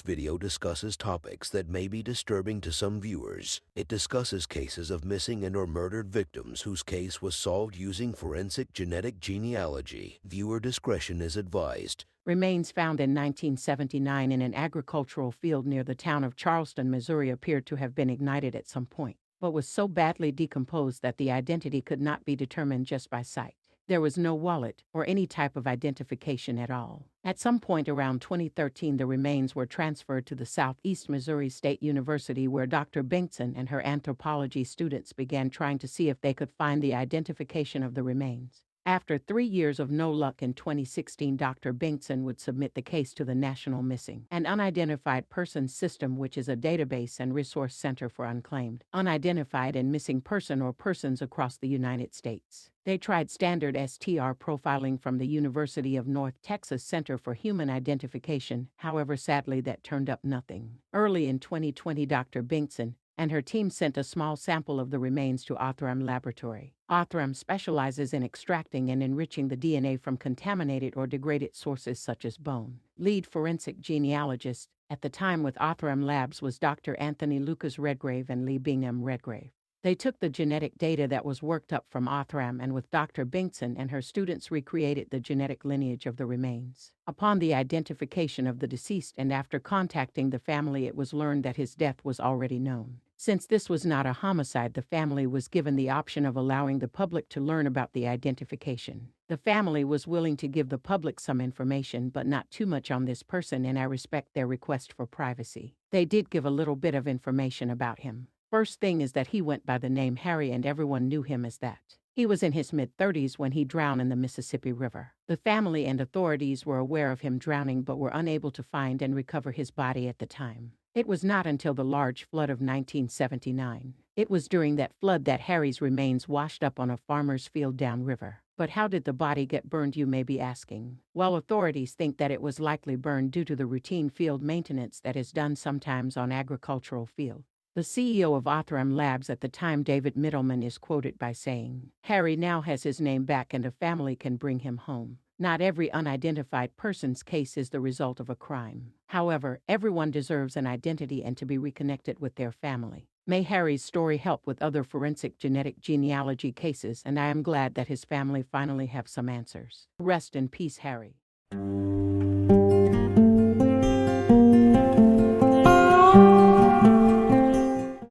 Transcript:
video discusses topics that may be disturbing to some viewers. It discusses cases of missing and/or murdered victims whose case was solved using forensic genetic genealogy. Viewer discretion is advised. Remains found in 1979 in an agricultural field near the town of Charleston, Missouri appeared to have been ignited at some point, but was so badly decomposed that the identity could not be determined just by sight. There was no wallet or any type of identification at all. At some point around 2013, the remains were transferred to the Southeast Missouri State University, where Dr. Binkson and her anthropology students began trying to see if they could find the identification of the remains. After 3 years of no luck, in 2016, Dr. Binkson would submit the case to the National Missing and Unidentified Persons System, which is a database and resource center for unclaimed, unidentified, and missing person or persons across the United States. They tried standard STR profiling from the University of North Texas Center for Human Identification. However, sadly, that turned up nothing. Early in 2020, Dr. Binkson and her team sent a small sample of the remains to Othram Laboratory. Othram specializes in extracting and enriching the DNA from contaminated or degraded sources such as bone. Lead forensic genealogist at the time with Othram Labs was Dr. Anthony Lucas Redgrave and Lee Bingham Redgrave. They took the genetic data that was worked up from Othram and with Dr. Binkson and her students recreated the genetic lineage of the remains. Upon the identification of the deceased and after contacting the family, it was learned that his death was already known. Since this was not a homicide, the family was given the option of allowing the public to learn about the identification. The family was willing to give the public some information, but not too much on this person, and I respect their request for privacy. They did give a little bit of information about him. First thing is that he went by the name Harry and everyone knew him as that. He was in his mid-30s when he drowned in the Mississippi River. The family and authorities were aware of him drowning but were unable to find and recover his body at the time. It was not until the large flood of 1979. It was during that flood that Harry's remains washed up on a farmer's field downriver. But how did the body get burned, you may be asking? Well, authorities think that it was likely burned due to the routine field maintenance that is done sometimes on agricultural fields. The CEO of Othram Labs at the time, David Middleman, is quoted by saying, "Harry now has his name back and a family can bring him home. Not every unidentified person's case is the result of a crime. However, everyone deserves an identity and to be reconnected with their family." May Harry's story help with other forensic genetic genealogy cases, and I am glad that his family finally have some answers. Rest in peace, Harry.